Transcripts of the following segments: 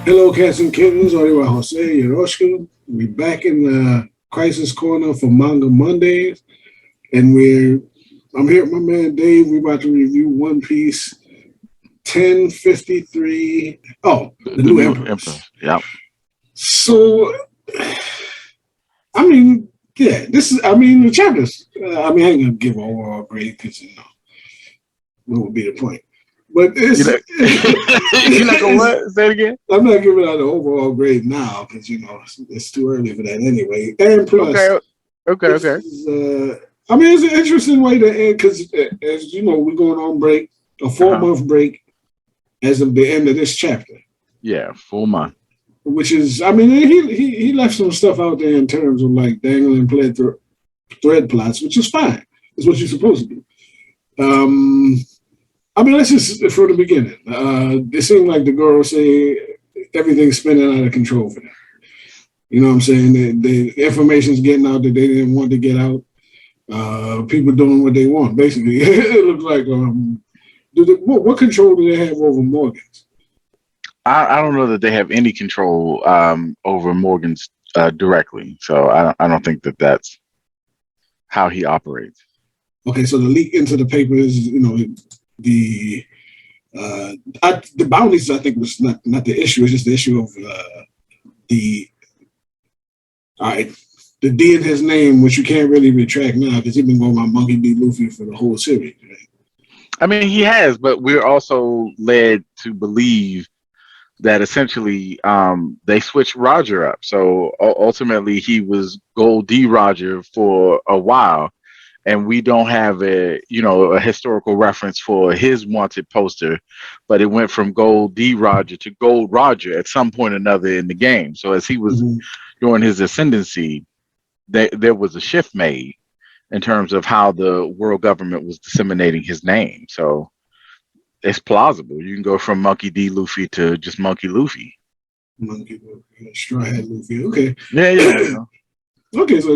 Hello, cats and kittens. Oriwa Jose Yoroshka. We're back in the Crisis Corner for Manga Mondays, and I'm here with my man Dave. We're about to review One Piece 1053. Oh, the The new new Emperors. Empress. Yeah. So, I mean, yeah, this is. I mean, the chapters. I mean, I ain't gonna give an overall grade because what would be the point? But You know, you like a it's what? Say it again. I'm not giving out an overall grade now because it's too early for that anyway. And plus, Okay. Okay. this Okay. is I mean it's an interesting way to end because as you know we're going on break, a Uh 4 huh. month break as of the end of this chapter, Yeah. Full month. which is I mean he left some stuff out there in terms of like dangling thread plots, which is fine. It's what you're supposed to do. Um, I mean, let's just from the beginning. It seemed like the girl say everything's spinning out of control for them. You know what I'm saying? The information's getting out that they didn't want to get out. People doing what they want. Basically, it looks like what control do they have over Morgans? I don't know that they have any control over Morgan's directly. So I don't think that that's how he operates. Okay, so the leak into the papers, the uh, the bounties. I think was not the issue. It's just the issue of the all right. The D in his name, which you can't really retract now because he's been going by Monkey D. Luffy for the whole series. Right? I mean, he has, but we're also led to believe that essentially they switched Roger up. So ultimately, he was Gold D Roger for a while, and we don't have a historical reference for his wanted poster, but it went from Gold D Roger to Gold Roger at some point or another in the game. So as he was Mm-hmm. during his ascendancy, there was a shift made in terms of how the world government was disseminating his name. So it's plausible. You can go from Monkey D. Luffy to just Monkey Luffy. Monkey Luffy, Straw Hat Luffy. Okay. Yeah, yeah, you know. Okay, so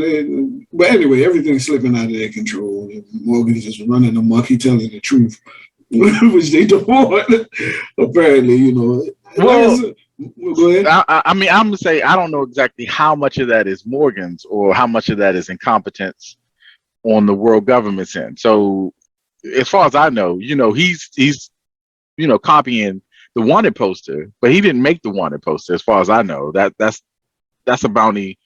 but anyway, everything's slipping out of their control. Morgan's just running amok. He telling the truth, which they don't want. Apparently, like I Well, said, go ahead. I mean, I'm gonna say I don't know exactly how much of that is Morgan's or how much of that is incompetence on the world government's end. So, as far as I know, he's copying the wanted poster, but he didn't make the wanted poster. As far as I know, that's a bounty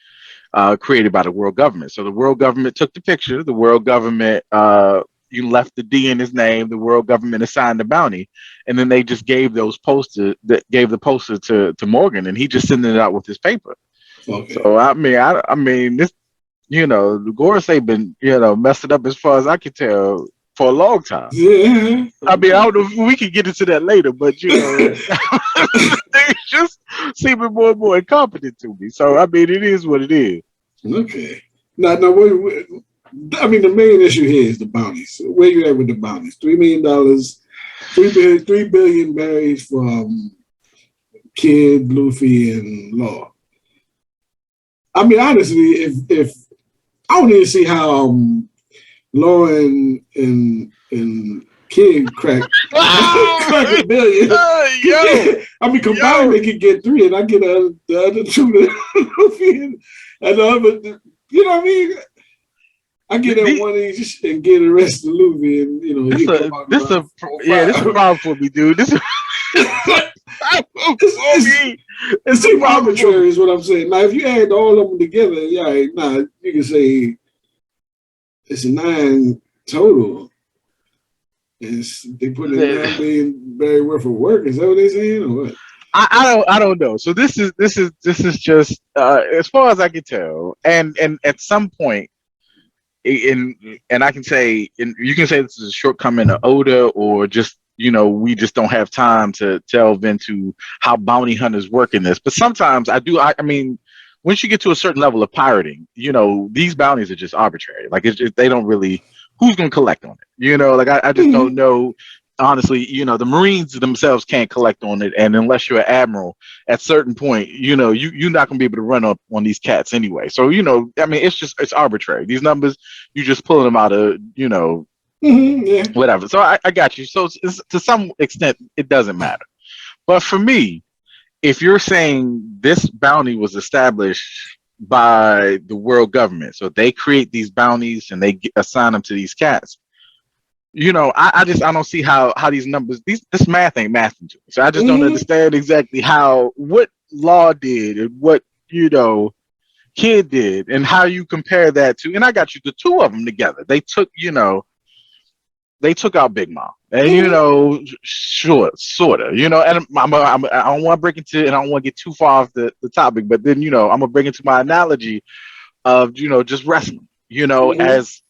created by the world government. So the world government took the picture. The world government you left the D in his name. The world government assigned the bounty, and then they just gave gave the poster to Morgan, and he just sending it out with his paper. Okay. So I mean this the Gorosei been messing up as far as I can tell for a long time. Yeah. I mean, I don't know if we can get into that later, but they just seeming more and more incompetent to me. So I mean, it is what it is. Okay. Now, I mean, the main issue here is the bounties. Where you at with the bounties? $3 million, 3 billion berries from Kid, Luffy, and Law. I mean, honestly, if I don't even see how Law and Kid crack a billion. Yo, I mean, combined yo, they could get three, and I get the other two to Luffy and the other. You know what I mean? I get that the, one each and get the rest of Luffy, and this he come a out this around a four yeah, this a five. problem for me, dude. This is a problem for it's, me. it It's a seems problem for me. arbitrary, is what I'm saying. Now, if you add all of them together, yeah, nah, you can say it's a 9 total. They put in 9 billion very worth of work. Is that what they saying, or what? I don't know. So this is just as far as I can tell, and at some point in and I can say you can say this is a shortcoming of Oda or just we just don't have time to delve into how bounty hunters work in this. But sometimes I mean once you get to a certain level of pirating, these bounties are just arbitrary. Like they don't really who's gonna collect on it. Like I just don't Mm-hmm. know. Honestly, the Marines themselves can't collect on it, and unless you're an admiral, at certain point, you're not gonna be able to run up on these cats anyway. So I mean, it's arbitrary. These numbers, you just pulling them out of Mm-hmm. Yeah. whatever. So I got you. So to some extent, it doesn't matter. But for me, if you're saying this bounty was established by the world government, so they create these bounties and they assign them to these cats. I don't see how these numbers, this math ain't mathing to me. So I just don't understand exactly what law did and what kid did, and how you compare that to. And I got you the two of them together. They took out Big Mom, and sure, sort of, and I don't want to break into, and I don't want to get too far off the topic, but then I'm gonna bring it to my analogy of just wrestling.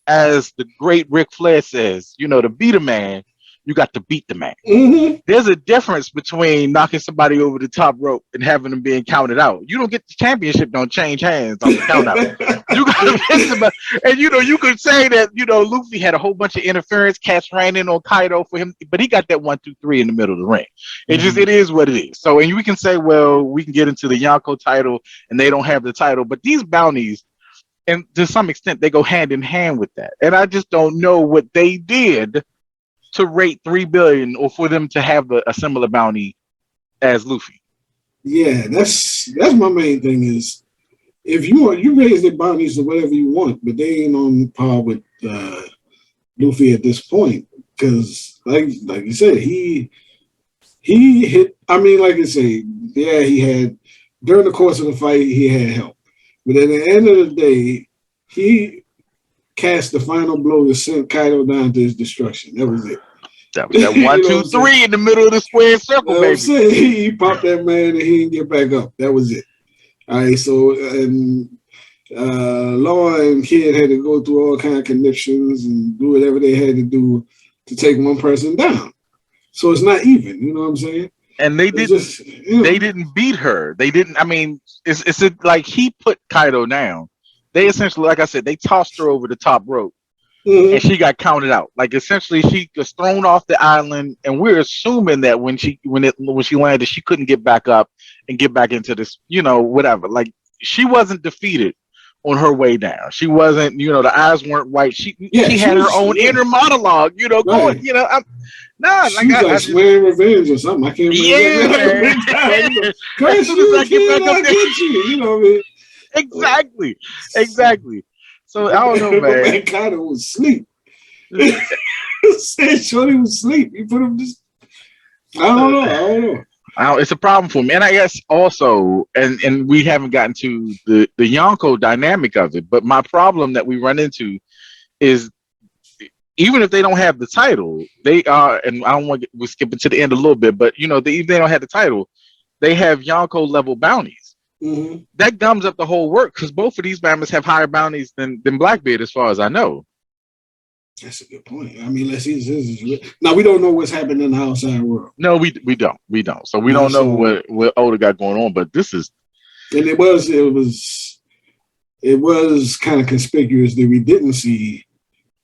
As the great Ric Flair says, to beat a man, you got to beat the man. There's a difference between knocking somebody over the top rope and having them being counted out. You don't get the championship, don't change hands on the count out. You got to beat somebody. And you could say that Luffy had a whole bunch of interference, cats ran in on Kaido for him, but he got that 1, 2, 3 in the middle of the ring. It is what it is. So, and we can say, well, we can get into the Yonko title and they don't have the title, but these bounties, and to some extent, they go hand in hand with that. And I just don't know what they did to rate 3 billion, or for them to have a similar bounty as Luffy. Yeah, that's my main thing is, if you raise the bounties to whatever you want, but they ain't on par with Luffy at this point, because like you said, he hit. I mean, like I say, yeah, he had, during the course of the fight he had help. But at the end of the day, he cast the final blow to send Kaido down to his destruction. That was it. That was that 1, 2, 3 in the middle of the square circle, baby. He popped that man and he didn't get back up. That was it. All right, so, and Law and Kid had to go through all kind of conniptions and do whatever they had to do to take one person down. So it's not even, you know what I'm saying? And they didn't beat her. They didn't. I mean, it's like he put Kaido down. They essentially, like I said, they tossed her over the top rope, and she got counted out. Like essentially, she was thrown off the island, and we're assuming that when she landed, she couldn't get back up and get back into this, whatever. Like she wasn't defeated on her way down. She wasn't, the eyes weren't white. She had her own inner monologue, going, she's swearing revenge or something. I can't remember. Yeah, curse you, kid, I'll get you. You know what I mean? Exactly. So I don't know, man. Man kind of was asleep. Said Shorty was asleep. You put him just. I don't know. It's a problem for me, and I guess also, and we haven't gotten to the Yonko dynamic of it. But my problem that we run into is, even if they don't have the title, they are, and I don't want to, we're skipping to the end a little bit, but if they don't have the title, they have Yonko level bounties. That gums up the whole work, because both of these members have higher bounties than Blackbeard, as far as I know. That's a good point. I mean, now we don't know what's happening in the outside world. No, we don't. So we don't know what Oda got going on. But this is, and it was kind of conspicuous that we didn't see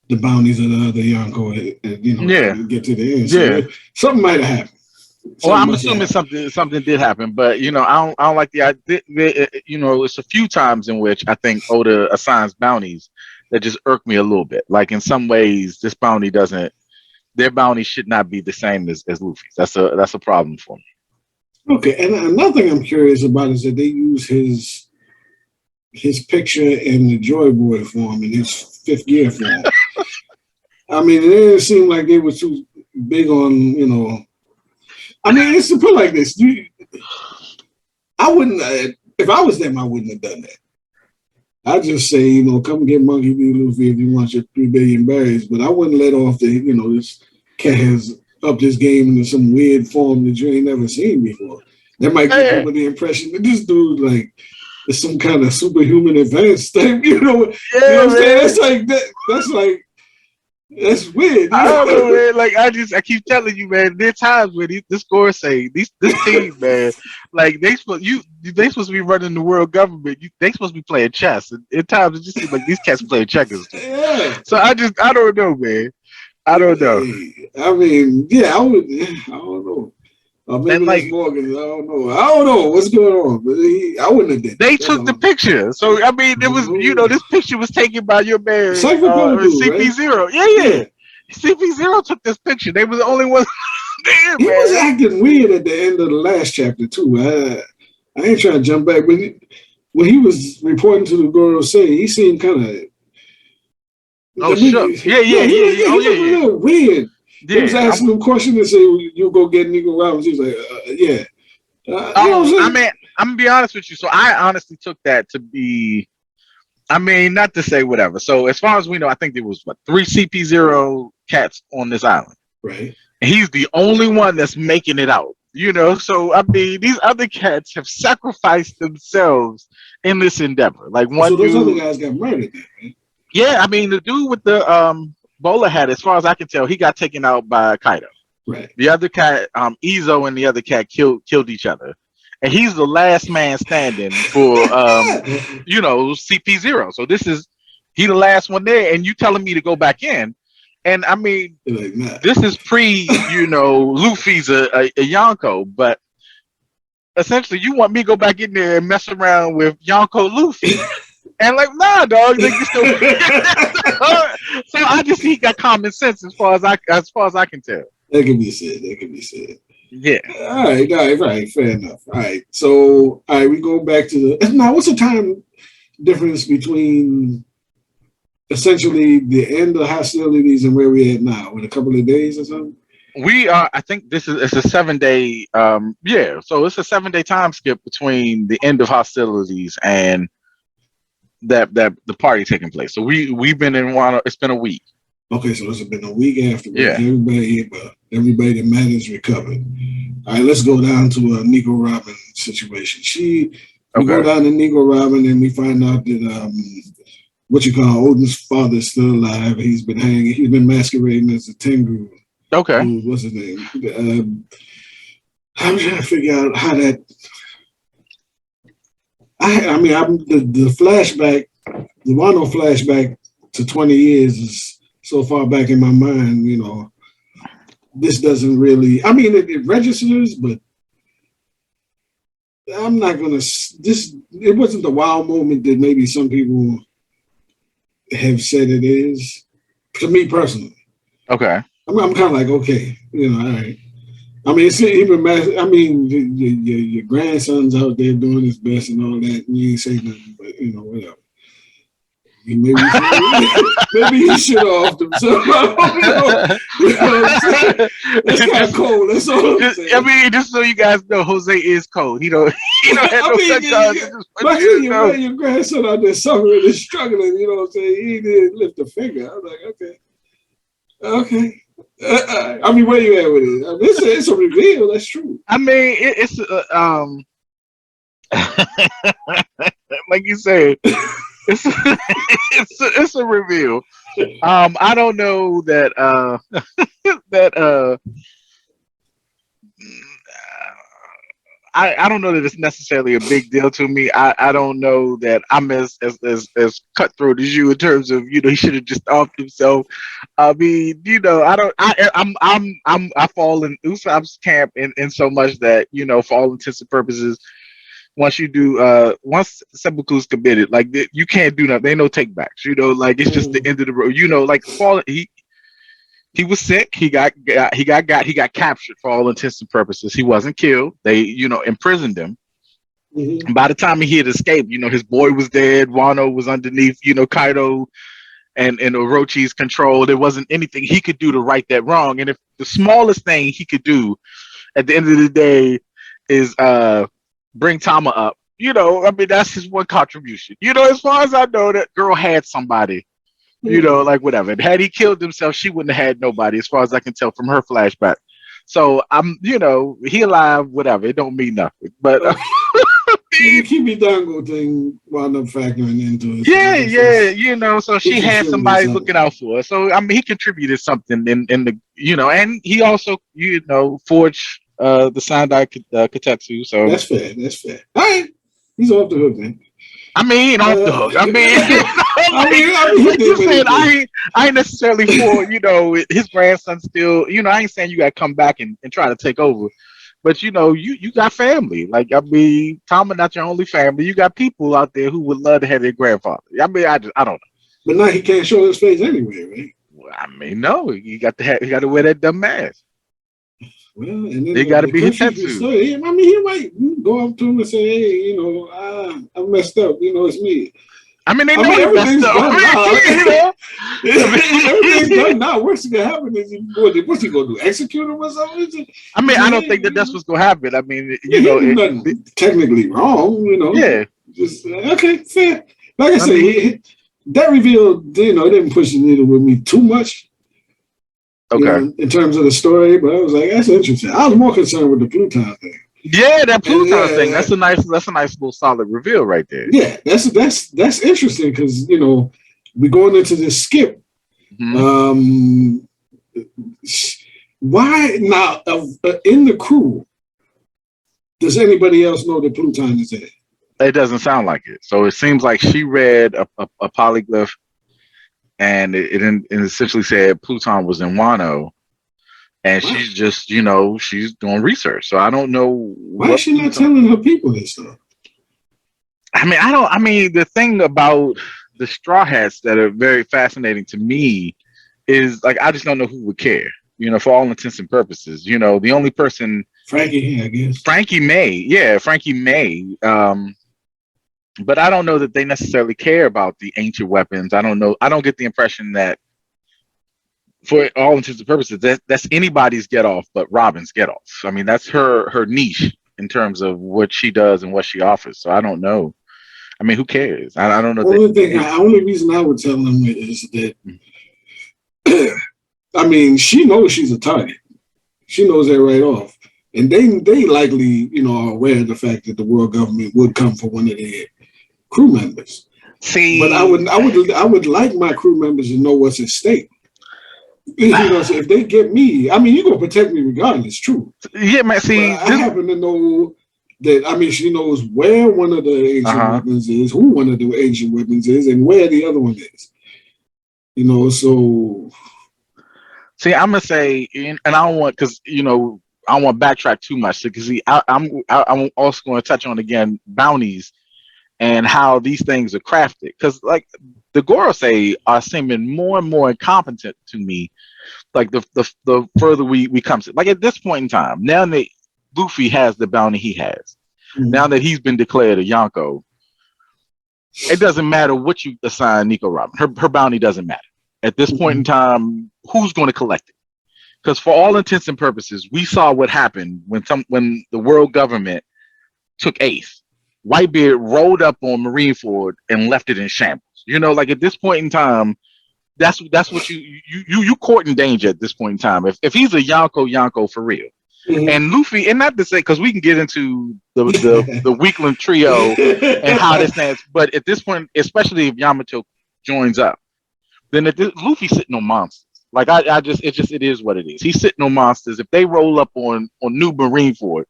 the bounties of the other Yonko, to get to the end. So something might have happened. I'm assuming something did happen, but I don't like the idea. It's a few times in which I think Oda assigns bounties that just irk me a little bit. Like in some ways, this bounty their bounty should not be the same as Luffy's. That's a problem for me. Okay, and another thing I'm curious about is that they use his picture in the Joy Boy form, in his 5th gear form. I mean, it didn't seem like they were too big on, I mean, it's to put like this. I wouldn't, if I was them, I wouldn't have done that. I'd just say, come get Monkey D. Luffy if you want your 3 billion berries, but I wouldn't let off this cat has upped his game into some weird form that you ain't never seen before. That might give people the impression that this dude, is some kind of superhuman advanced type, you know what I'm saying? That's weird. I don't know, man. Like I keep telling you, man. There are times where the scores say this team, man. Like they supposed to be running the world government. They supposed to be playing chess. And at times it just seems like these cats playing checkers. Yeah. So I don't know, man. I don't know. I mean, I would. I don't know. Maybe it's Morgan. I don't know. I don't know what's going on, but I wouldn't have did. They took the picture, so I mean, it was this picture was taken by your man CP0. Right? Yeah. CP0 took this picture. They were the only ones Damn, He was man. acting weird at the end of the last chapter too. I ain't trying to jump back, but when he was reporting to the girl, say he seemed kind of. Oh, shook. Yeah, yeah, Yeah, yeah, yeah. he Oh, looked a yeah, little weird. They was yeah. asking him questions and say, "You go get Nico Robbins." He was like, "Yeah." You know what I'm Oh, I saying? mean, I'm gonna be honest with you. So I honestly took that to be. I mean, not to say whatever. So as far as we know, I think there was what 3 CP0 cats on this island. Right. And he's the only one that's making it out. You know, so I mean, these other cats have sacrificed themselves in this endeavor. Like So one those other dude, guys got murdered, then, right? yeah, I mean, the dude with the bowler hat, as far as I can tell, he got taken out by Kaido. Right. The other cat, Izo and the other cat killed each other, and he's the last man standing for CP0. So this is he the last one there, and you telling me to go back in, and I mean Like, nah. this is pre Luffy's a Yonko, but essentially you want me to go back in there and mess around with Yonko Luffy. And like, nah, dog, they can still. So I just he got common sense as far as I can tell. That can be said. That can be said. Yeah. All right. Fair enough. All right. So, all right, we go back to the now. What's the time difference between essentially the end of hostilities and where we're at now? In a couple of days or something? We are. I think it's a 7 day. Yeah. So it's a 7 day time skip between the end of hostilities and that the party taking place. So we've been in one. It's been a week. Okay, so it's been a week afterwards. Yeah. Everybody that matters recovered. All right, let's go down to a Nico Robin situation. We go down to Nico Robin and we find out that what you call Odin's father is still alive. He's been hanging. He's been masquerading as a Tengu. Okay. What's his name? I'm trying to figure out how that. The flashback, the Wano flashback to 20 years is so far back in my mind. You know, this doesn't really. I mean, it registers, but I'm not gonna. It wasn't the wow moment that maybe some people have said it is. To me personally, okay. I'm kind of like, okay, you know, all right. I mean, it's even. I mean, your grandson's out there doing his best and all that, and you ain't say nothing, but you know, whatever. Maybe he should have offed himself. It's kind of cold. That's all I'm saying. I mean, just so you guys know, Jose is cold. He don't have no But your grandson out there suffering and struggling. You know what I'm saying? He didn't lift a finger. I was like, okay. I mean, where you at with it? I mean, it's a reveal. That's true. I mean, it's like you said, it's a reveal. I don't know that I don't know that it's necessarily a big deal to me. I don't know that I'm as cutthroat as you in terms of he should have just offed himself. I mean, I fall in Usopp's camp in so much that for all intents and purposes, once seppuku's committed, like you can't do nothing. There ain't no takebacks. Like it's just the end of the road. Like fall he was sick. He got captured for all intents and purposes. He wasn't killed. They imprisoned him. Mm-hmm. By the time he had escaped, his boy was dead. Wano was underneath Kaido and Orochi's control. There wasn't anything he could do to right that wrong. And if the smallest thing he could do at the end of the day is bring Tama up, I mean that's his one contribution. As far as I know, that girl had somebody. Like whatever. Had he killed himself, she wouldn't have had nobody, as far as I can tell from her flashback. So I'm, he alive, whatever. It don't mean nothing. But the Kibidango thing wound up factoring into it. Yeah. So she had somebody looking out for her. So I mean, he contributed something in the, and he also, forged the Sandai Katetsu. So that's fair. All right, he's off the hook, man. I mean, off the hook. I mean, like you said, I ain't necessarily for his grandson still. I ain't saying you got to come back and try to take over, but you got family. Like I mean, Tama not your only family. You got people out there who would love to have their grandfather. I mean, I don't know. But now he can't show his face anyway, right? Well, I mean, no, you got to wear that dumb mask. Well, and then They got to the be his country's been Tetsu. studying. I mean, he might go up to him and say, "Hey, I messed up. It's me." I mean, they I know mean, he messed everything's up. done now. You know? Everything's done now. Worst thing that happen is what's he gonna do? Execute him or something? I mean, I don't think that that's what's gonna happen. I mean, you know, he nothing technically wrong. Yeah. Just okay, fair. Like I say, mean, that reveal, it didn't push the needle with me too much. Okay. In terms of the story, but I was like, that's interesting. I was more concerned with the Pluton thing. Yeah, that Pluton thing. That's a nice little solid reveal right there. Yeah, that's interesting because we're going into this skip. Mm-hmm. Why now? In the crew, does anybody else know that Pluton is there? It doesn't sound like it. So it seems like she read a polyglyph, and it essentially said Pluton was in Wano. And she's just, she's doing research. So I don't know. Why is she not telling her people this stuff? I mean, the thing about the Straw Hats that are very fascinating to me is like, I just don't know who would care, for all intents and purposes. The only person. Frankie, I guess. Frankie May. Yeah, Frankie May. But I don't know that they necessarily care about the ancient weapons. I don't know. I don't get the impression that, for all intents and purposes, that's anybody's get off but Robin's get off. I mean, that's her niche in terms of what she does and what she offers. So I don't know. I mean, who cares? I don't know. The only reason I would tell them is that, I mean, she knows she's a target. She knows that right off. And they likely, are aware of the fact that the world government would come for one of their crew members. See, but I would like my crew members to know what's at stake. So if they get me, I mean, you're gonna protect me regardless. True. Yeah, man. See, I happen to know that. I mean, she knows where one of the ancient weapons is, who one of the ancient weapons is, and where the other one is. So. See, I'm gonna say, and I don't want because I don't want to backtrack too much because I'm also going to touch on again bounties and how these things are crafted, because like the Gorosei are seeming more and more incompetent to me, like the further we come to, like at this point in time, now that Luffy has the bounty he has, now that he's been declared a Yonko, it doesn't matter what you assign Nico Robin, her bounty doesn't matter at this point in time. Who's going to collect it? Because for all intents and purposes, we saw what happened when the world government took Ace. Whitebeard rolled up on Marineford and left it in shambles. Like at this point in time, that's what you courting danger at this point in time. If he's a Yonko for real, and Luffy, and not to say, because we can get into the weakling trio and how this stands, but at this point, especially if Yamato joins up, then Luffy's sitting on monsters. Like it is what it is. He's sitting on monsters. If they roll up on New Marineford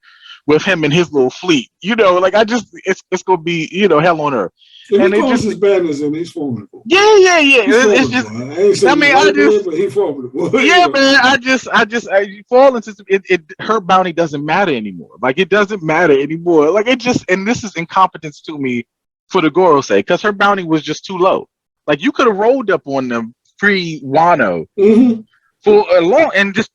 with him and his little fleet, it's gonna be hell on earth. And he calls his banners and he's formidable. Yeah. It's just, I mean, but he's formidable. Yeah, man. For all intents, her bounty doesn't matter anymore. Like it doesn't matter anymore. Like and this is incompetence to me for the Gorosei, because her bounty was just too low. Like you could have rolled up on them pre-Wano for a long and just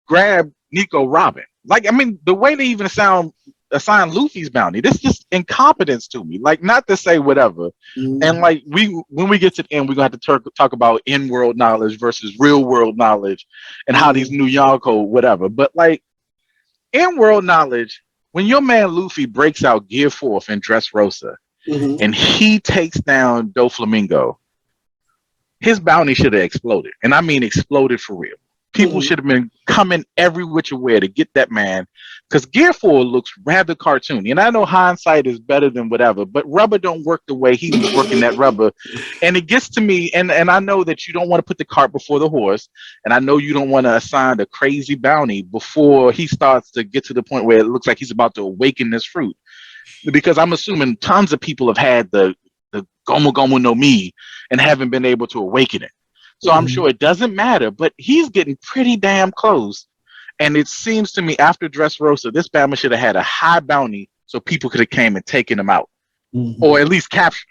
grab Nico Robin. Like, I mean, the way they even assign Luffy's bounty, this is just incompetence to me. Like, not to say whatever. And like when we get to the end, we're gonna have to talk about in-world knowledge versus real-world knowledge and how these new Yonko, whatever. But like in-world knowledge, when your man Luffy breaks out Gear 4th in Dressrosa and he takes down Doflamingo, his bounty should have exploded. And I mean exploded for real. People should have been coming every which way to get that man, because Gear 4 looks rather cartoony. And I know hindsight is better than whatever, but rubber don't work the way he was working that rubber. And it gets to me, and I know that you don't want to put the cart before the horse, and I know you don't want to assign a crazy bounty before he starts to get to the point where it looks like he's about to awaken this fruit. Because I'm assuming tons of people have had the Gomu Gomu no Mi and haven't been able to awaken it. So I'm sure it doesn't matter, but he's getting pretty damn close. And it seems to me after Dressrosa, this Bama should have had a high bounty so people could have came and taken him out, or at least captured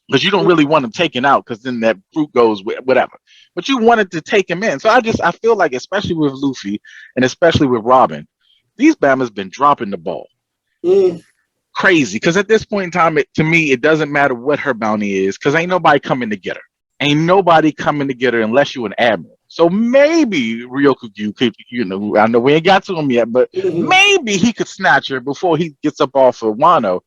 him. because you don't really want him taken out because then that fruit goes with whatever. But you wanted to take him in. So I feel like, especially with Luffy and especially with Robin, these Bama's been dropping the ball. Crazy. Because at this point in time, to me, it doesn't matter what her bounty is because ain't nobody coming to get her. Ain't nobody coming to get her unless you're an admiral. So maybe Ryokugu could, I know we ain't got to him yet, but maybe he could snatch her before he gets up off of Wano.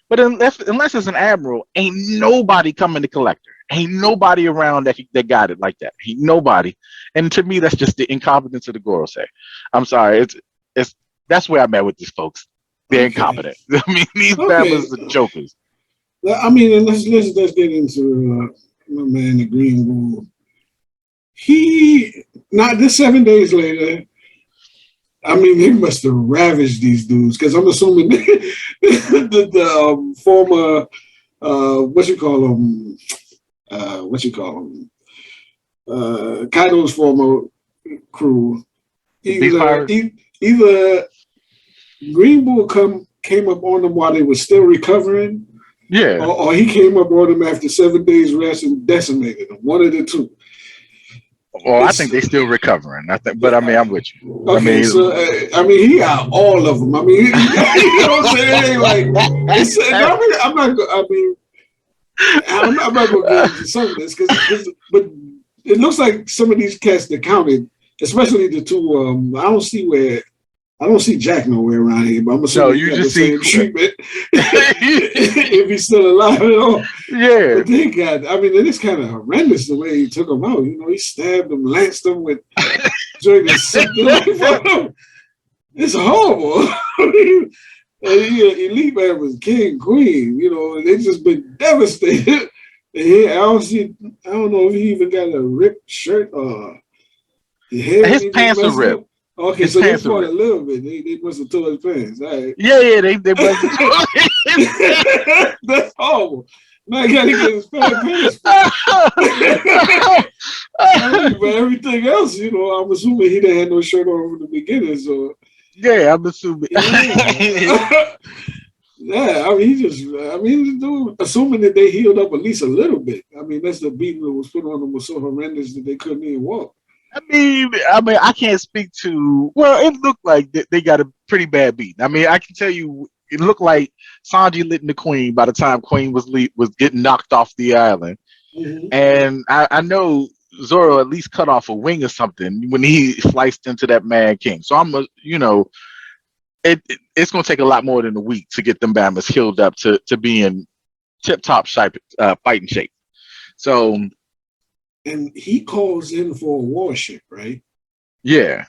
But unless it's an admiral, ain't nobody coming to collect her. Ain't nobody around that got it like that. Ain't nobody. And to me, that's just the incompetence of the Gorosei. I'm sorry. It's that's where I'm at with these folks. They're incompetent. I mean, these Bama's are jokers. I mean, and let's get into my man, the Green Bull. Not this 7 days later. I mean, they must have ravaged these dudes because I'm assuming the former Kaido's former crew. Either Green Bull came up on them while they were still recovering, or he came up on them after 7 days rest and decimated them. One of the two. Well, I think they're still recovering. But I mean, I'm with you. Okay, he got all of them. I mean, you know what I'm saying? I'm not going to get into some of this, but it looks like some of these cats that counted, especially the two. I don't see Jack nowhere around here, but I'm assuming you just see treatment if he's still alive at all. Yeah. But they got, I mean, it is kind of horrendous the way he took them out. He stabbed them, lanced them with joint and sucked the life out of them. It's horrible. Elite Man was king, queen, and they just been devastated. And I don't know if he even got a ripped shirt or his pants are ripped. Okay, so they fought a little bit. They must have tore his pants. All right. Yeah, they must have tore his pants. That's horrible. Now I gotta get his pants. But everything else, I'm assuming he didn't have no shirt on from the beginning. So yeah, I'm assuming. Yeah, I mean, dude, assuming that they healed up at least a little bit. I mean, that's the beating that was put on them was so horrendous that they couldn't even walk. I mean, I can't speak to. Well, it looked like they got a pretty bad beat. I mean, I can tell you, it looked like Sanji lit the Queen by the time Queen was getting knocked off the island, and I know Zoro at least cut off a wing or something when he sliced into that Mad King. So it's going to take a lot more than a week to get them Bamas healed up to be in tip-top fighting shape. So. And he calls in for a warship, right? Yeah.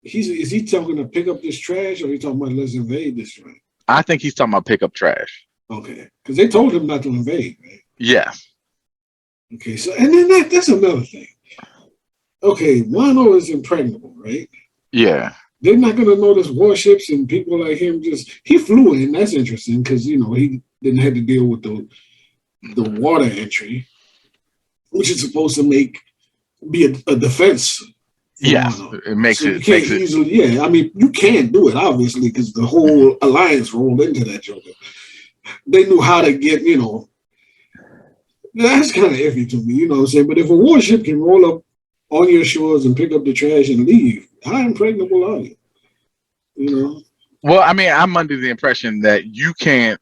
Is he talking to pick up this trash, or are he talking about let's invade this trash? I think he's talking about pick up trash. Okay, because they told him not to invade, right? Yeah. Okay, so and then that's another thing. Okay, Wano is impregnable, right? Yeah. They're not going to notice warships and people like him. He flew in. That's interesting because he didn't have to deal with the water entry, which is supposed to be a defense. Yes, it makes so it. Easily, yeah, I mean, you can't do it, obviously, because the whole alliance rolled into that joker. They knew how to get, that's kind of iffy to me, you know what I'm saying? But if a warship can roll up on your shores and pick up the trash and leave, how impregnable are you? Well, I mean, I'm under the impression that you can't.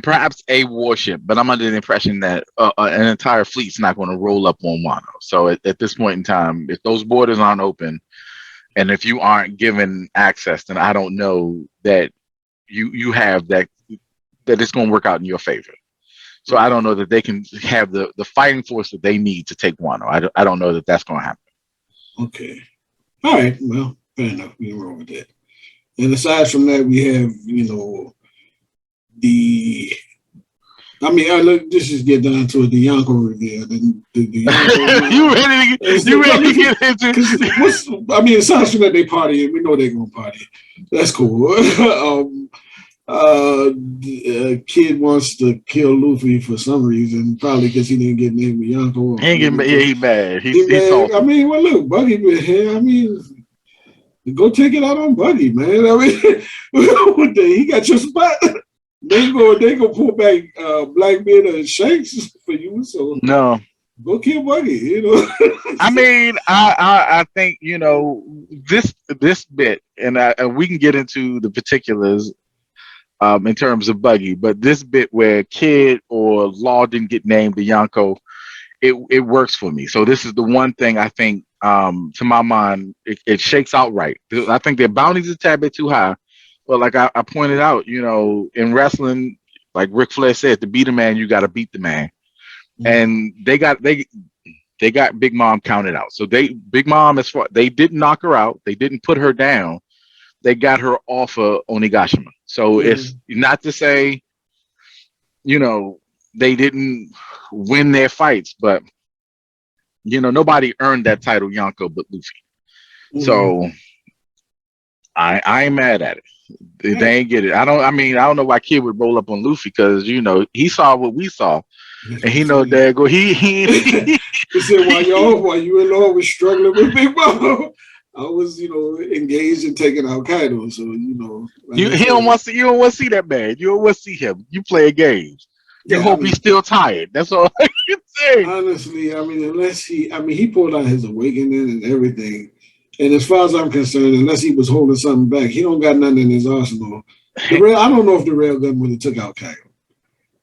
Perhaps a warship, but I'm under the impression that an entire fleet's not going to roll up on Wano. So at this point in time, if those borders aren't open, and if you aren't given access, then I don't know that you have that it's going to work out in your favor. So I don't know that they can have the fighting force that they need to take Wano. I don't know that that's going to happen. Okay. All right. Well, fair enough. We can roll with that. And aside from that, we have, look, this is get down to it, the Yonko reveal. The Yonko, you ready to get into it? Aside from that, they party, and we know they're going to party. That's cool. Kid wants to kill Luffy for some reason, probably because he didn't get named Yonko. He's mad. He's salty. I mean, well, look, Buggy been here. I mean, go take it out on Buggy, man. I mean, he got your spot. They go pull back Blackbeard and Shanks for you. So No, go kill Buggy. You know. I mean, I think this bit, and we can get into the particulars in terms of Buggy, but this bit where Kid or Law didn't get named the Yonko, it works for me. So this is the one thing I think, to my mind, it shakes out right. I think their bounties are a tad bit too high, but like I pointed out, in wrestling, like Ric Flair said, to beat a man, you got to beat the man, and they got Big Mom counted out. So Big Mom, as far they didn't knock her out, they didn't put her down. They got her off of Onigashima. So it's not to say, they didn't win their fights, but nobody earned that title, Yonko, but Luffy. So I ain't mad at it. They ain't get it. I don't know why Kid would roll up on Luffy, because he saw what we saw, and he know that he said, while you and Law was struggling with Big Mom, I was, engaged in taking out Kaido. So, like you don't want to see that man. You don't want to see him. You play games. You hope he's still tired. That's all I can say. Honestly, unless he pulled out his awakening and everything. And as far as I'm concerned, unless he was holding something back, he don't got nothing in his arsenal. I don't know if the railgun would have took out Kaido.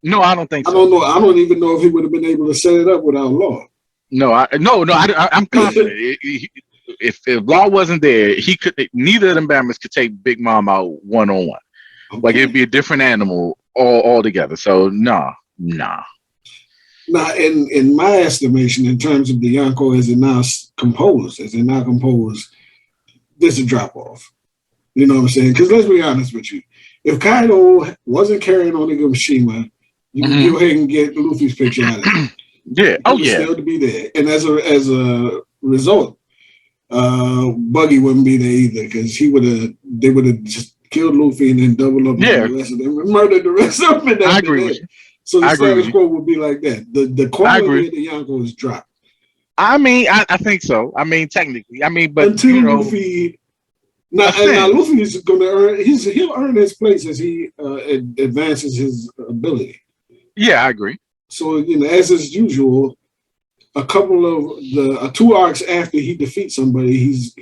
No, I don't think so. I don't know. I don't even know if he would have been able to set it up without Law. I'm confident. If Law wasn't there, neither of them Bammers could take Big Mom out one-on-one. Okay. Like, it'd be a different animal altogether. So nah. Now, in my estimation, in terms of the Yonko as it now composed, there's a drop off. You know what I'm saying? Because let's be honest with you, if Kaido wasn't carrying Onigashima, you can go ahead and get Luffy's picture out of it. Yeah. Still to be there, and as a result, Buggy wouldn't be there either, because they would have just killed Luffy and then doubled up on the rest of them and murdered the rest of them. I agree with you. So the status quo would be like that. The quality of the Yonko is dropped. I think so. Technically. But until Luffy. Now Luffy is going to earn. He'll earn his place as he advances his ability. Yeah, I agree. So as is usual, a couple of 2 arcs after he defeats somebody, he's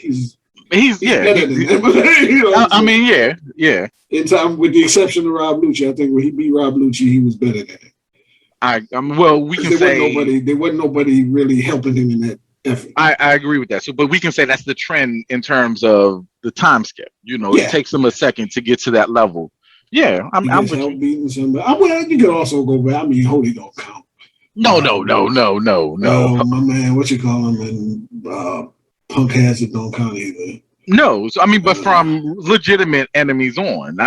better than them. Yeah. In time, with the exception of Rob Lucci, I think when he beat Rob Lucci, he was better than him. We can say there wasn't nobody really helping him in that effort. I agree with that. So, but we can say that's the trend in terms of the time skip. It takes him a second to get to that level. Yeah, I'm with you. Beating somebody. You can also go back. Holy don't count. No. My man, what you call him, and Punk Hazard don't count either. No, so but from legitimate enemies on.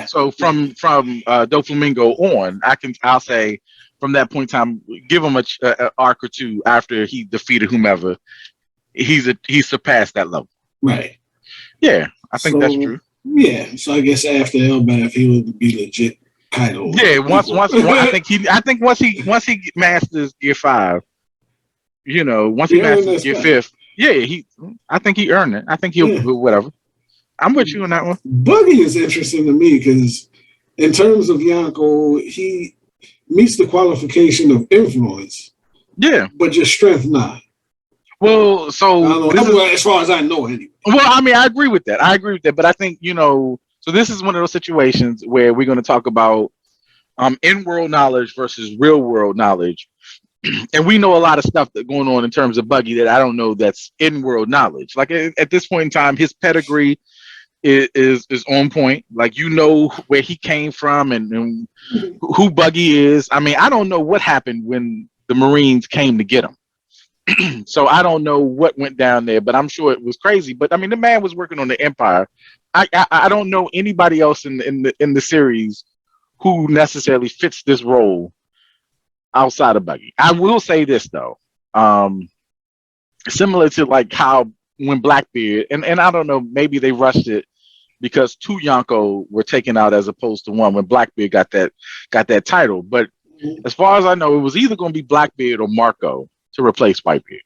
So from Doflamingo on, I'll say from that point in time, give him a arc or two after he defeated whomever, he's surpassed that level. Right. Yeah, I think that's true. Yeah, so I guess after Elbath, he would be legit Kaido. Yeah, I think once he masters Gear 5, once he masters Gear 5. Yeah, I think he earned it. I think he'll whatever. I'm with you on that one. Buggy is interesting to me because in terms of Yonko, he meets the qualification of influence. Yeah. But just strength not. Well, so as far as I know anyway. Well, I agree with that. But I think, so this is one of those situations where we're going to talk about in-world knowledge versus real-world knowledge. And we know a lot of stuff that's going on in terms of Buggy that I don't know that's in-world knowledge. Like at this point in time, his pedigree is on point. Like where he came from and who Buggy is. I don't know what happened when the Marines came to get him. So I don't know what went down there, but I'm sure it was crazy. But the man was working on the Empire. I don't know anybody else in the series who necessarily fits this role outside of Buggy. I will say this though, similar to like how when Blackbeard and I don't know, maybe they rushed it because 2 Yonko were taken out as opposed to 1 when Blackbeard got that title. But as far as I know, it was either going to be Blackbeard or Marco to replace Whitebeard.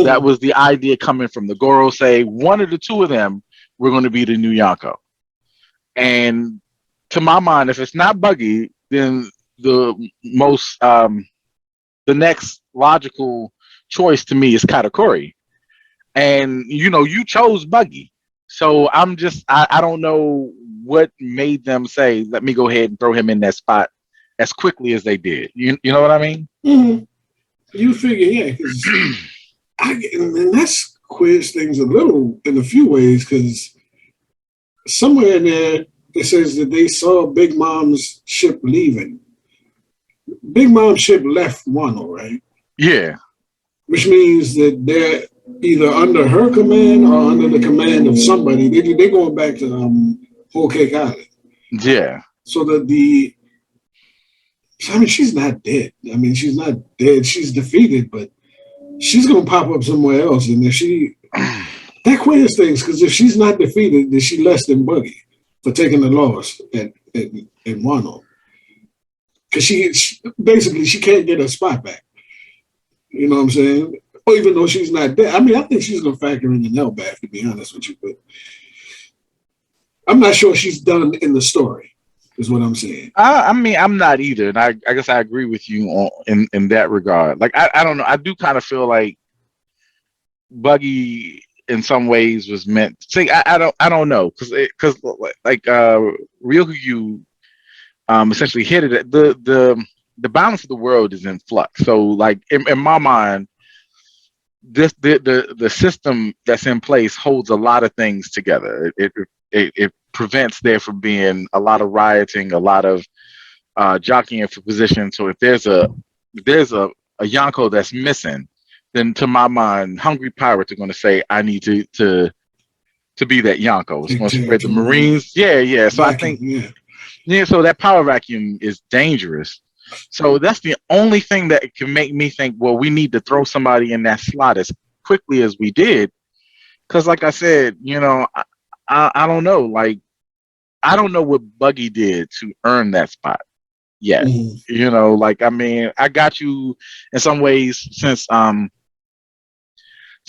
That was the idea coming from the Gorosei. One of the 2 of them were going to be the new Yonko. And to my mind, if it's not Buggy, then the most the next logical choice to me is Katakuri. And you chose Buggy. So I don't know what made them say, let me go ahead and throw him in that spot as quickly as they did. You know what I mean? Mm-hmm. You figure, yeah, because and that's quiz things a little in a few ways, because somewhere in there it says that they saw Big Mom's ship leaving. Big Mom's ship left Wano, right? Yeah. Which means that they're either under her command or under the command of somebody. They're going back to Whole Cake Island. Yeah. So that I mean, she's not dead. I mean, she's not dead. She's defeated, but she's going to pop up somewhere else. And if that queers things, because if she's not defeated, then she's less than Buggy for taking the loss at Wano. Because she basically can't get her spot back. You know what I'm saying? Or even though she's not dead. I mean, I think she's going to factor in the Hellbath, to be honest with you. But I'm not sure she's done in the story, is what I'm saying. I mean, I'm not either. And I guess I agree with you in that regard. Like, I don't know. I do kind of feel like Buggy in some ways was meant. See, I don't know. Because like Ryukyu essentially hit it. The balance of the world is in flux. So, like in my mind, the system that's in place holds a lot of things together. It prevents there from being a lot of rioting, a lot of jockeying for position. So if there's a Yonko that's missing, then to my mind, hungry pirates are going to say, I need to be that Yonko. It's going to spread the Marines. Yeah. So I think so that power vacuum is dangerous. So that's the only thing that can make me think, well, we need to throw somebody in that slot as quickly as we did. Because like I said, I don't know. Like, I don't know what Buggy did to earn that spot yet. Mm-hmm. Like, I mean, I got you in some ways since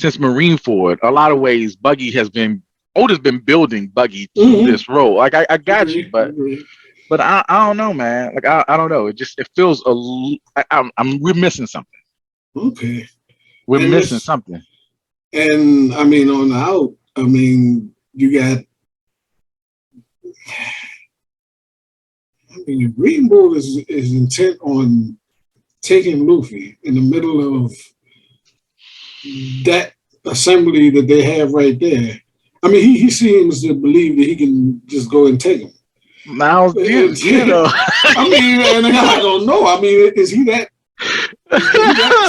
Marineford. A lot of ways, Oda's been building Buggy to this role. Like, I got you, but I don't know, man. Like, I don't know. It feels we're missing something. Okay. We're missing something. And I mean, on the out, I mean, you got. I mean, the Green Bull is intent on taking Luffy in the middle of that assembly that they have right there. I mean, he seems to believe that he can just go and take him. Now, I mean, and I don't know. I mean, is he that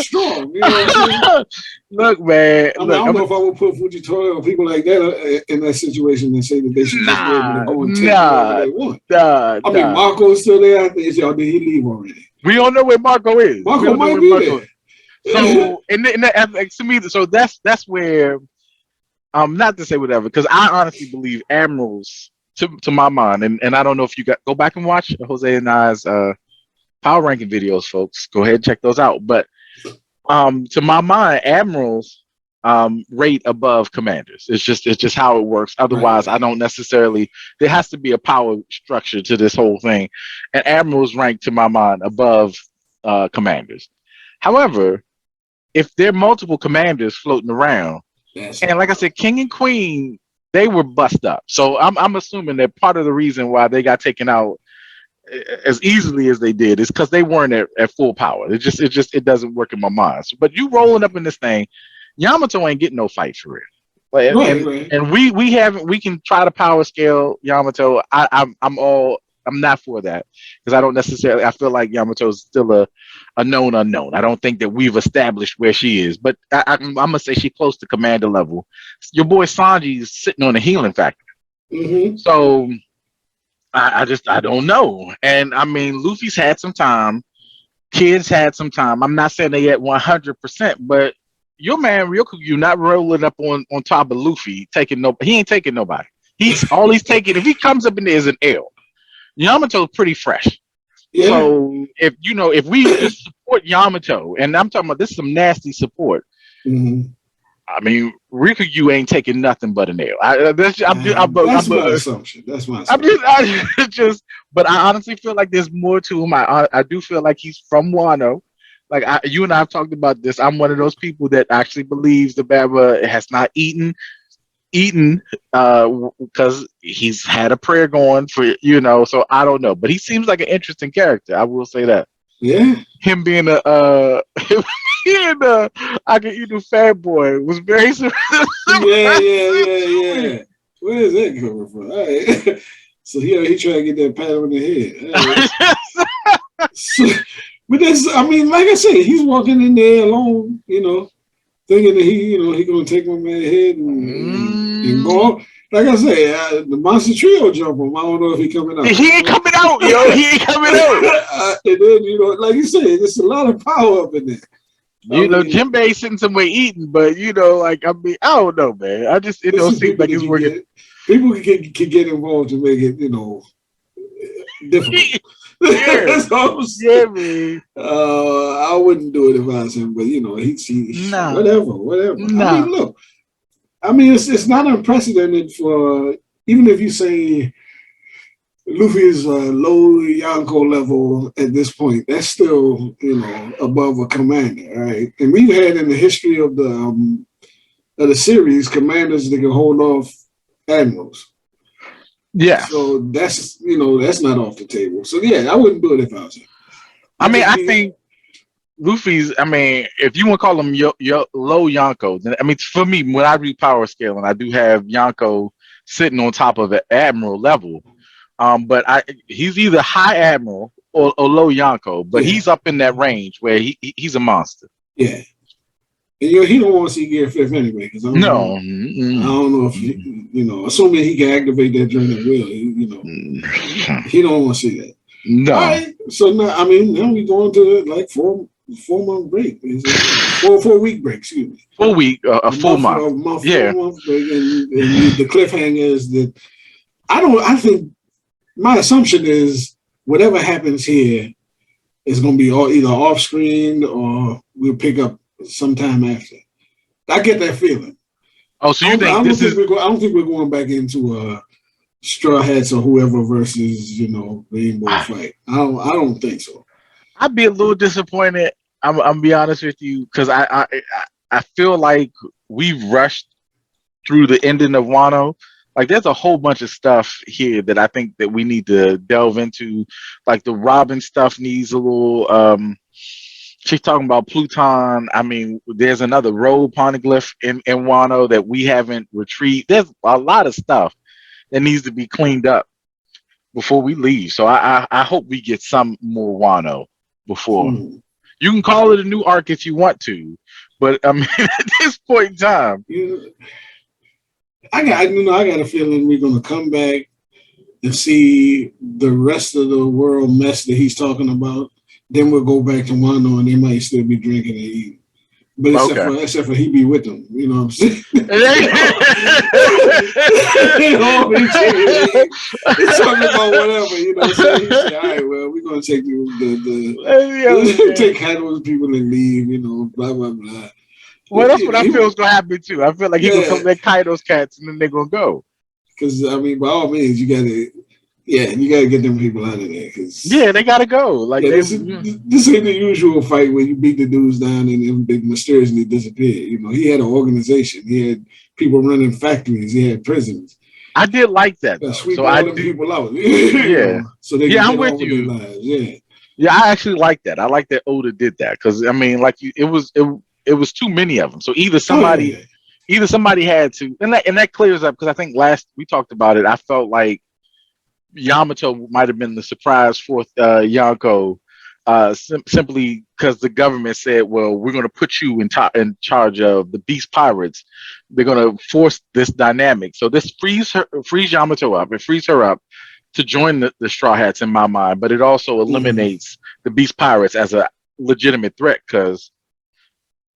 strong? You know what I'm saying? Look, man. I don't know if I would put Fujitora or people like that in that situation and say that they should just be able to go and take whatever they want. I mean, Marco's still there. Did he leave already? We don't know where Marco is. Marco might be there. So, to me, so that's where, not to say whatever, because I honestly believe admirals, to my mind, and I don't know if you go back and watch Jose and I's power ranking videos, folks. Go ahead and check those out. But to my mind, admirals rate above commanders. It's just how it works. Otherwise, right. I don't necessarily. There has to be a power structure to this whole thing, and admirals rank, to my mind, above commanders. However, if there are multiple commanders floating around, and like I said, King and Queen, they were bust up. So I'm assuming that part of the reason why they got taken out as easily as they did is because they weren't at full power. It doesn't work in my mind. So, but you rolling up in this thing, Yamato ain't getting no fight for real. Right. And we can try to power scale Yamato. I'm not for that because I don't necessarily. I feel like Yamato's still a known unknown. I don't think that we've established where she is, but I'm gonna say she's close to commander level. Your boy Sanji's sitting on a healing factor, so I don't know. And I mean, Luffy's had some time, kids had some time. I'm not saying they at 100%, but your man Ryukyu not rolling up on top of Luffy he ain't taking nobody. He's taking. If he comes up in there is an L. Yamato's pretty fresh. Yeah. So if we just support Yamato, and I'm talking about this is some nasty support, I mean, Rikuyu ain't taking nothing but a nail. That's my assumption. That's my I'm assumption. just, but I honestly feel like there's more to him. I do feel like he's from Wano. Like you and I have talked about this. I'm one of those people that actually believes the Baba has not eaten because he's had a prayer going for so I don't know, but he seems like an interesting character, I will say that. Yeah. Him being a him being a I can eat a fat boy was very Yeah. Where is that coming from? All right. So he tried to get that pat on the head. Right. So, but that's, I mean, like I said, he's walking in there alone, thinking that he gonna take my man's head and go on. Like I say, the Monster Trio jump him. I don't know if he coming out. He ain't coming out, yo. He ain't coming out. And then, like you said, there's a lot of power up in there. Jinbei sitting somewhere eating, but like I don't know, man. It don't seem like it's working. People can get involved to make it, difficult. Yeah, man. I wouldn't do it if I was him, but he whatever. Nah. I mean, look. I mean, it's not unprecedented for, even if you say Luffy is low Yonko level at this point, that's still above a commander, right? And we've had in the history of the series commanders that can hold off admirals. Yeah. So that's not off the table. So yeah, I wouldn't do it if I was him. I mean, I think Luffy's, if you want to call him low Yonko, then for me, when I read power scale, and I do have Yonko sitting on top of an admiral level, but he's either high admiral or low Yonko, but he's up in that range where he's a monster. Yeah. And he don't want to see Gear 5th anyway, because I don't know if assuming he can activate that during the will, he don't want to see that. No. All right. So now we going to like 4-month break. 4-week break, excuse me. 4 week, a full month. A month, yeah. 4 month break, and the cliffhanger is that I think my assumption is whatever happens here is going to be either off screen or we'll pick up sometime after. I get that feeling. Oh, so you think I don't think we're going back into Straw Hats or whoever versus Rainbow fight. I don't think so. I'd be a little disappointed. I'm be honest with you, because I feel like we've rushed through the ending of Wano. Like there's a whole bunch of stuff here that I think that we need to delve into. Like the Robin stuff needs a little. She's talking about Pluton. There's another road poneglyph in Wano that we haven't retrieved. There's a lot of stuff that needs to be cleaned up before we leave. So I hope we get some more Wano before. You can call it a new arc if you want to, but at this point in time, I got a feeling we're gonna come back and see the rest of the world mess that he's talking about. Then we'll go back to Wano and they might still be drinking and eating. But except for he be with them, you know what I'm saying? He's talking about whatever, He said, all right, well, we're gonna take take Kaido's people and leave, blah blah blah. Well, that's what I feel is gonna happen too. I feel like he's gonna come back Kaido's cats and then they're gonna go. Because by all means, you gotta get them people out of there. They gotta go. Like this ain't the usual fight where you beat the dudes down and they mysteriously disappear. He had an organization. He had people running factories. He had prisons. I did like that. Sweep all them people out. So they I'm with you. Yeah, I actually like that. I like that Oda did that because it was too many of them. So either somebody had to, and that clears up because I think last we talked about it. I felt like Yamato might have been the surprise fourth Yonko, simply because the government said, "Well, we're going to put you in charge of the Beast Pirates. They're going to force this dynamic." So this frees Yamato up. It frees her up to join the Straw Hats in my mind, but it also eliminates the Beast Pirates as a legitimate threat because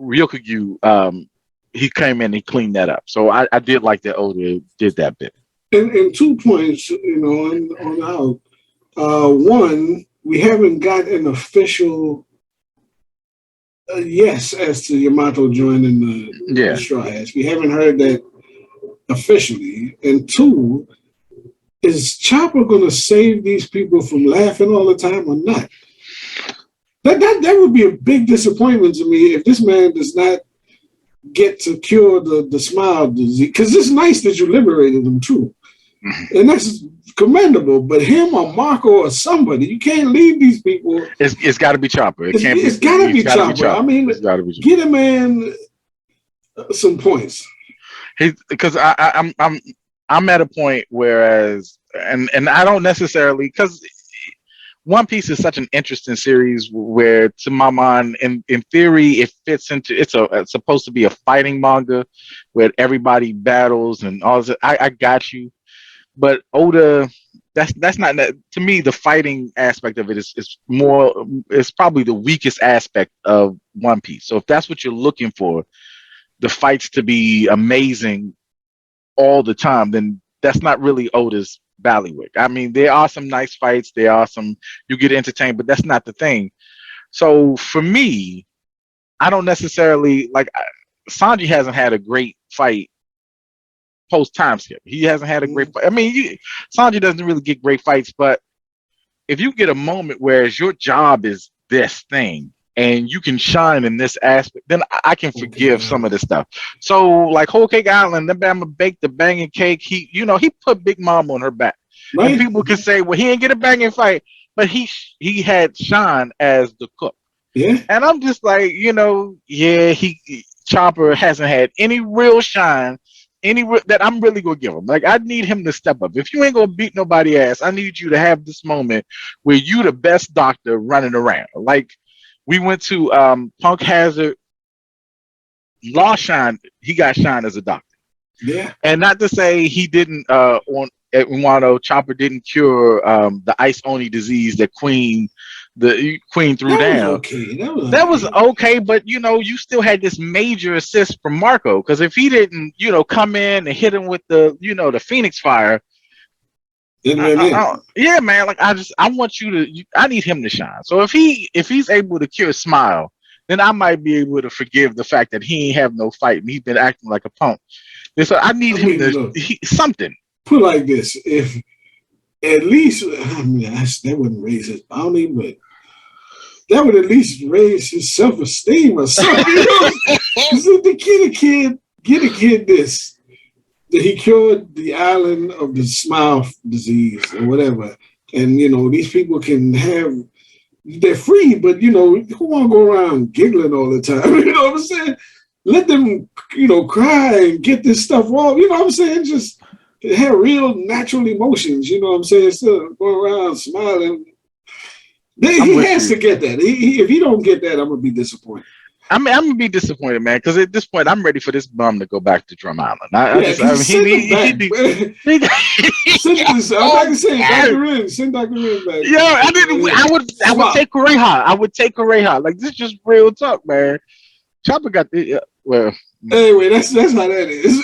Ryokugyu, he came in and he cleaned that up. So I did like that Oda did that bit. And 2 points, on out. One, we haven't got an official Yes, as to Yamato joining the Straw Hats. We haven't heard that officially. And two, is Chopper going to save these people from laughing all the time or not? That would be a big disappointment to me if this man does not get to cure the smile disease. Because it's nice that you liberated him too. And that's commendable. But him or Marco or somebody, you can't leave these people. It's got to be Chopper. It's got to be Chopper. I mean, get a man some points. Because I'm at a point whereas and I don't necessarily, because One Piece is such an interesting series where, to my mind, in theory, it fits into it's supposed to be a fighting manga where everybody battles and all that. I got you, but Oda, that's not that, to me. The fighting aspect of it is probably the weakest aspect of One Piece. So if that's what you're looking for, the fights to be amazing all the time, then that's not really Oda's ballywick. I mean, there are some nice fights, there are some you get entertained, but that's not the thing. So for me, I don't necessarily like Sanji hasn't had a great fight post time skip. He hasn't had a great fight. I mean, Sanji doesn't really get great fights, but if you get a moment where your job is this thing and you can shine in this aspect, then I can forgive some of this stuff. So like Whole Cake Island, that Bama baked the banging cake. He put Big Mom on her back. Right. And people can say, well, he didn't get a banging fight, but he had shine as the cook. Yeah. And I'm just like, Chopper hasn't had any real shine, that I'm really gonna give him. Like, I need him to step up. If you ain't gonna beat nobody ass, I need you to have this moment where you the best doctor running around. Like, we went to Punk Hazard, lost shine. He got shine as a doctor. Yeah. And not to say he didn't at Wano, Chopper didn't cure the Ice Oni disease that Queen threw down. That was okay, but you still had this major assist from Marco, because if he didn't, come in and hit him with the Phoenix Fire. Yeah, man. Like, I want you to. I need him to shine. So if he's able to cure Smile, then I might be able to forgive the fact that he ain't have no fight and he's been acting like a punk. And so I need him to something. Put like this: if at least, that wouldn't raise his bounty, but that would at least raise his self-esteem or something. Get a kid this. That he cured the island of the smile disease or whatever. And, these people they're free, but, who want to go around giggling all the time? You know what I'm saying? Let them, cry and get this stuff off. You know what I'm saying? Just have real natural emotions. You know what I'm saying? Instead of going around smiling. He has to get that. If he don't get that, I'm going to be disappointed. I'm gonna be disappointed, man, because at this point I'm ready for this bum to go back to Drum Island. I'm like to say, send Dr. Rin back. Yeah, I would take Kureha. I would take Kureha. Like, this is just real talk, man. Chopper got the Anyway, that's how that is.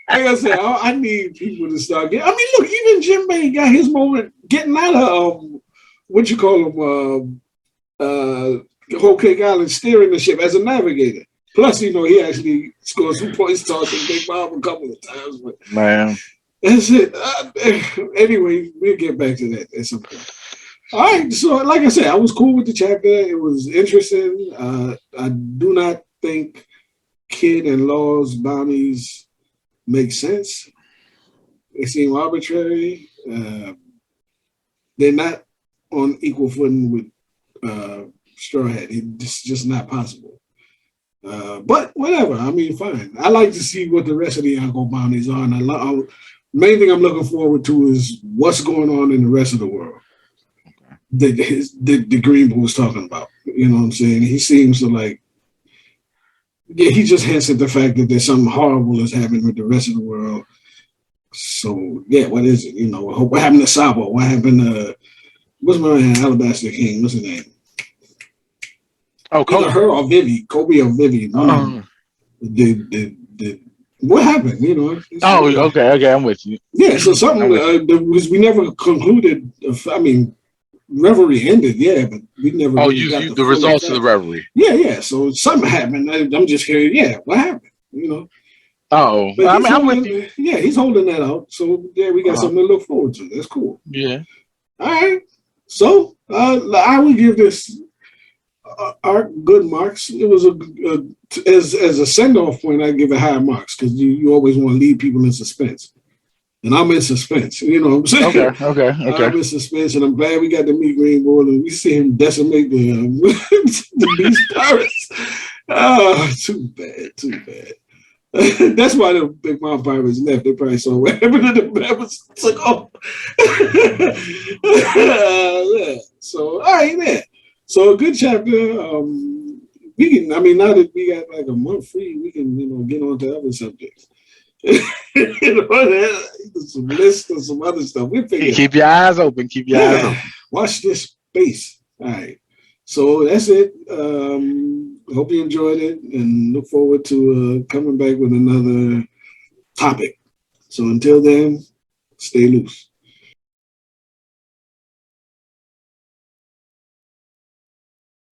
Like I said, I need people to start getting. I mean, look, even Jinbei got his moment getting out of what you call him, Whole Cake Island, steering the ship as a navigator. Plus, he actually scored some points, tossing Big Bob a couple of times. But man, that's it. Anyway, we'll get back to that at some point. All right. So, like I said, I was cool with the chapter. It was interesting. I do not think Kid and Law's bounties make sense. They seem arbitrary. They're not on equal footing with Straw Hat. It's just not possible. But whatever. I mean, fine. I like to see what the rest of the Yonko bounties are. And main thing I'm looking forward to is what's going on in the rest of the world. The Greenbow was talking about. You know what I'm saying? He seems to he just hints at the fact that there's something horrible that's happening with the rest of the world. So, yeah, what is it? What happened to Sabo? What happened to, what's my man, Alabaster King? What's his name? Oh, Kobe. Either her or Vivi. Kobe or Vivi. What happened? Okay, I'm with you. Yeah, so something, we never concluded, I mean, reverie ended, yeah, but we never. Oh, really got you the the full results of the effect. reverie. Yeah. So something happened. I'm just hearing, yeah, what happened? You know. Oh, But I he's mean, I'm with you. holding, yeah, he's holding that out. So yeah, we got something to look forward to. That's cool. Yeah. All right. So I would give this art good marks. It was as a send off point, I give it high marks because you always want to leave people in suspense. And I'm in suspense, you know what I'm saying? Okay. I'm in suspense, and I'm glad we got to meet Rainbow and we see him decimate the the beast pirates. Oh, too bad. That's why the Big Mom Pirates left. They probably saw whatever the members took off. Yeah. So, all right, man. So, a good chapter. We can, I mean, now that we got like a month free, we can, get on to other subjects. Some lists and some other stuff. We'll figure it out. Keep your eyes open. Keep your eyes open. Watch this space. All right. So that's it. Hope you enjoyed it and look forward to coming back with another topic. So until then, stay loose.